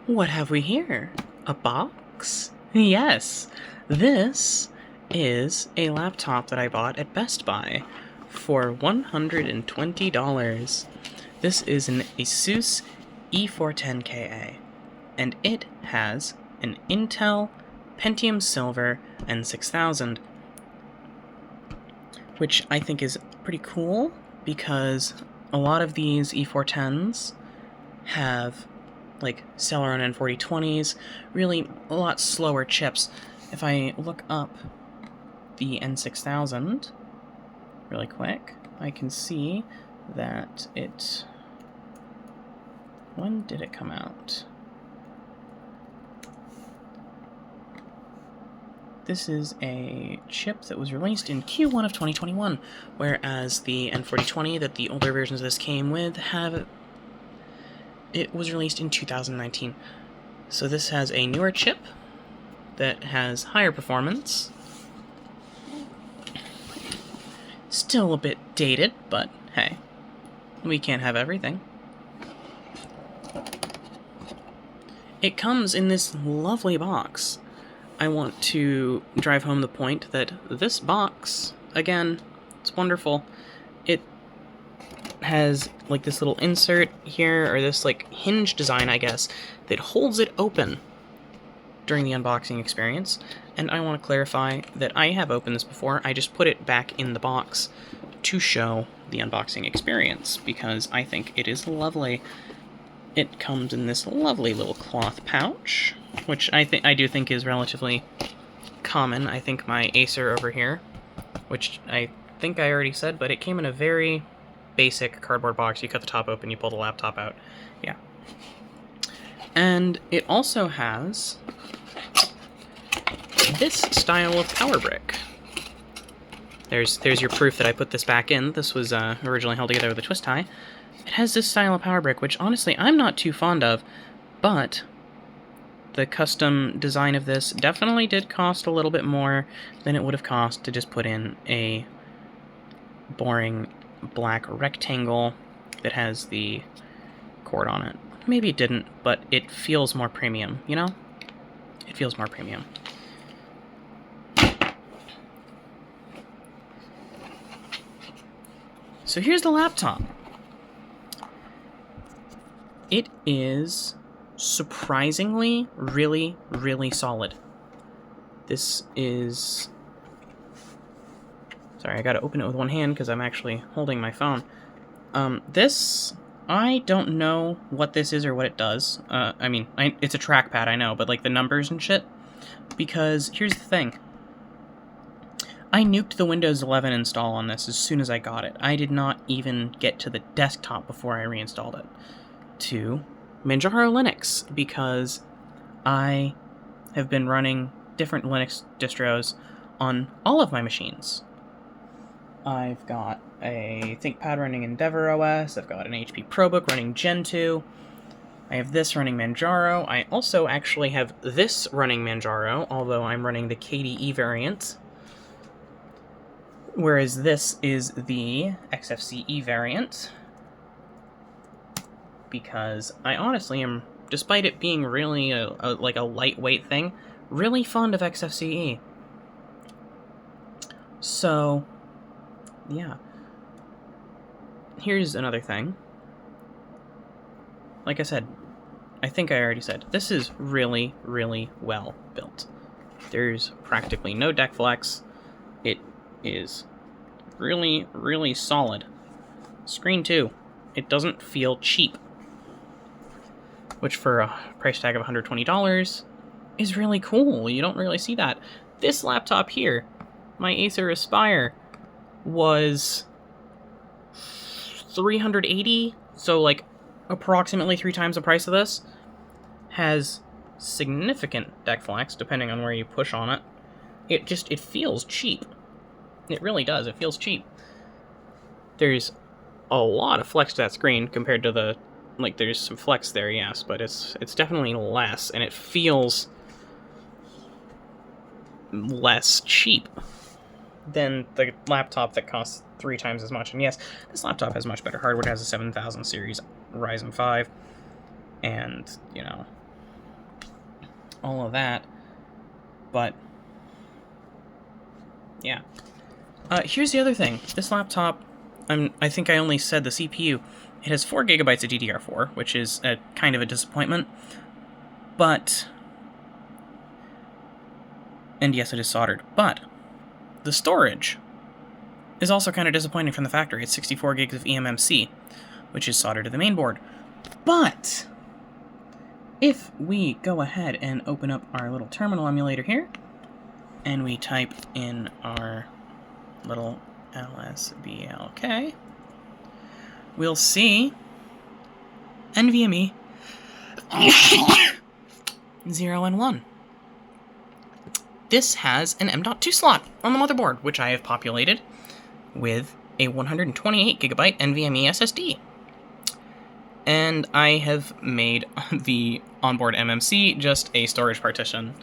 What have we here? A box? Yes, this is a laptop that I bought at Best Buy for $120. This is an Asus E410KA, and it has an Intel Pentium Silver N6000, which I think is pretty cool because a lot of these E410s have like Celeron N4020s, really a lot slower chips. If I look up the N6000 really quick, I can see that it... When did it come out? This is a chip that was released in Q1 of 2021, whereas the N4020 that the older versions of this came with it was released in 2019. So this has a newer chip that has higher performance. Still a bit dated, but hey, we can't have everything. It comes in this lovely box. I want to drive home the point that this box, again, it's wonderful. It has like this little insert here, or this like hinge design, I guess, that holds it open during the unboxing experience. And I want to clarify that I have opened this before. I just put it back in the box to show the unboxing experience because I think it is lovely. It comes in this lovely little cloth pouch, which I do think is relatively common. I think my Acer over here, which I think I already said, but it came in a very basic cardboard box. You cut the top open, you pull the laptop out. Yeah. And it also has this style of power brick. There's your proof that I put this back in. This was originally held together with a twist tie. It has this style of power brick, which honestly I'm not too fond of, but the custom design of this definitely did cost a little bit more than it would have cost to just put in a boring black rectangle that has the cord on it. Maybe it didn't, but it feels more premium, you know? It feels more premium. So here's the laptop. It is surprisingly really, really solid. This is... Sorry, I gotta open it with one hand because I'm actually holding my phone. I don't know what this is or what it does. It's a trackpad, I know, but like the numbers and shit. Because here's the thing. I nuked the Windows 11 install on this as soon as I got it. I did not even get to the desktop before I reinstalled it to Manjaro Linux, because I have been running different Linux distros on all of my machines. I've got a ThinkPad running Endeavour OS, I've got an HP ProBook running Gen 2, I have this running Manjaro, I also actually have this running Manjaro, although I'm running the KDE variant, whereas this is the XFCE variant, because I honestly am, despite it being really a lightweight thing, really fond of XFCE. So, yeah. Here's another thing. Like I said, I think I already said, this is really, really well built. There's practically no deck flex. It is really, really solid. Screen too. It doesn't feel cheap, which for a price tag of $120 is really cool. You don't really see that. This laptop here, my Acer Aspire, was $380, so like approximately 3 times the price of this. Has significant deck flex, depending on where you push on it. It feels cheap. It really does. It feels cheap. There's a lot of flex to that screen compared to the... Like, there's some flex there, yes, but it's definitely less, and it feels less cheap than the laptop that costs 3 times as much. And yes, this laptop has much better hardware. It has a 7000 series Ryzen 5, and, you know, all of that. But, yeah. Here's the other thing. This laptop, I think I only said the CPU. It has 4 gigabytes of DDR4, which is a kind of a disappointment. But, and yes, it is soldered. But, the storage is also kind of disappointing from the factory. It's 64 gigs of eMMC, which is soldered to the main board. But, if we go ahead and open up our little terminal emulator here, and we type in our little LSBLK, we'll see NVMe 0 and 1. This has an M.2 slot on the motherboard, which I have populated with a 128 gigabyte NVMe SSD. And I have made the onboard MMC just a storage partition.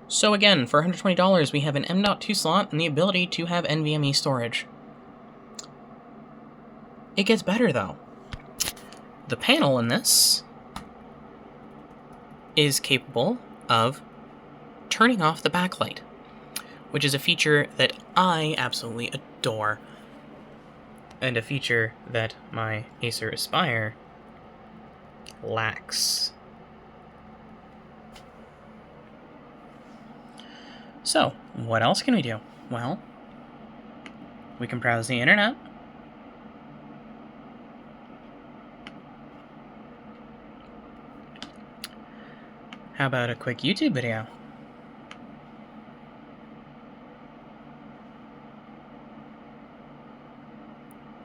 So again, for $120, we have an M.2 slot and the ability to have NVMe storage. It gets better, though. The panel in this is capable of turning off the backlight, which is a feature that I absolutely adore, and a feature that my Acer Aspire lacks. So, what else can we do? Well, we can browse the internet. How about a quick YouTube video?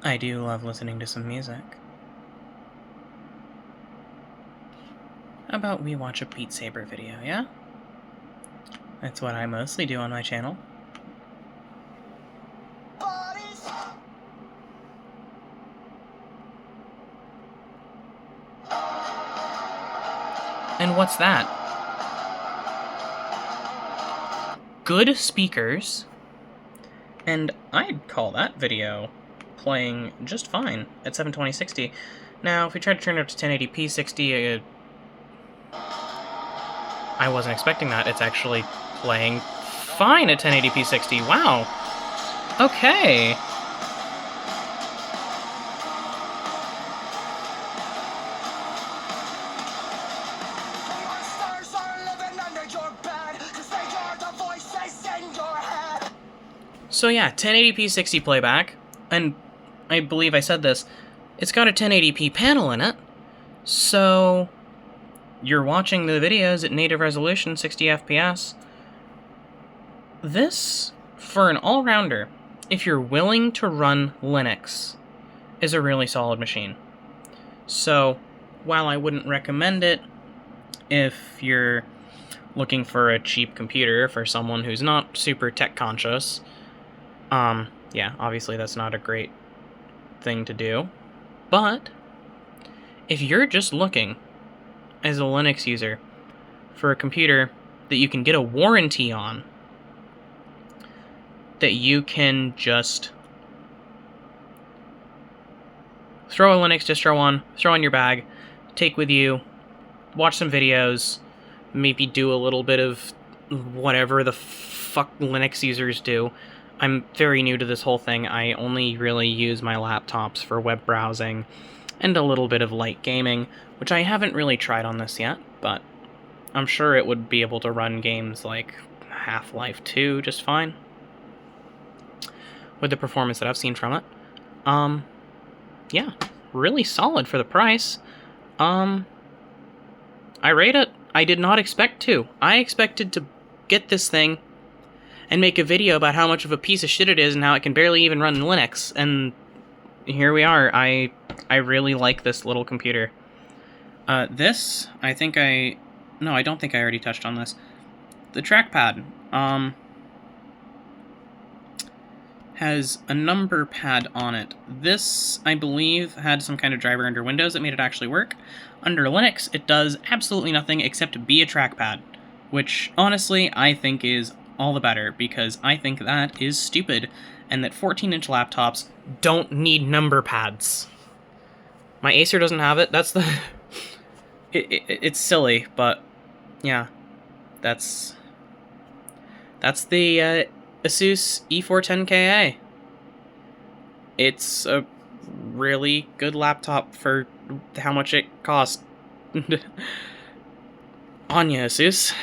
I do love listening to some music. How about we watch a Beat Saber video, yeah? That's what I mostly do on my channel. And what's that? Good speakers, and I'd call that video playing just fine at 720-60. Now, if we try to turn it up to 1080p 60, I wasn't expecting that. It's actually playing fine at 1080p 60. Wow. Okay. So yeah, 1080p 60 playback, and I believe I said this, it's got a 1080p panel in it, so you're watching the videos at native resolution, 60 FPS. This, for an all-rounder, if you're willing to run Linux, is a really solid machine. So, while I wouldn't recommend it if you're looking for a cheap computer for someone who's not super tech conscious, yeah, obviously that's not a great thing to do. But if you're just looking as a Linux user for a computer that you can get a warranty on, that you can just throw a Linux distro on, throw in your bag, take with you, watch some videos, maybe do a little bit of whatever the fuck Linux users do. I'm very new to this whole thing. I only really use my laptops for web browsing and a little bit of light gaming, which I haven't really tried on this yet, but I'm sure it would be able to run games like Half-Life 2 just fine with the performance that I've seen from it. Yeah, really solid for the price. I rate it. I did not expect to. I expected to get this thing and make a video about how much of a piece of shit it is and how it can barely even run Linux, and here we are. I really like this little computer. This, I don't think I already touched on this. The trackpad, has a number pad on it. This, I believe, had some kind of driver under Windows that made it actually work. Under Linux, it does absolutely nothing except be a trackpad, which, honestly, I think is all the better, because I think that is stupid, and that 14-inch laptops don't need number pads. My Acer doesn't have it. That's the It's silly, but yeah, that's the Asus E410KA. It's a really good laptop for how much it cost. On ya, Asus.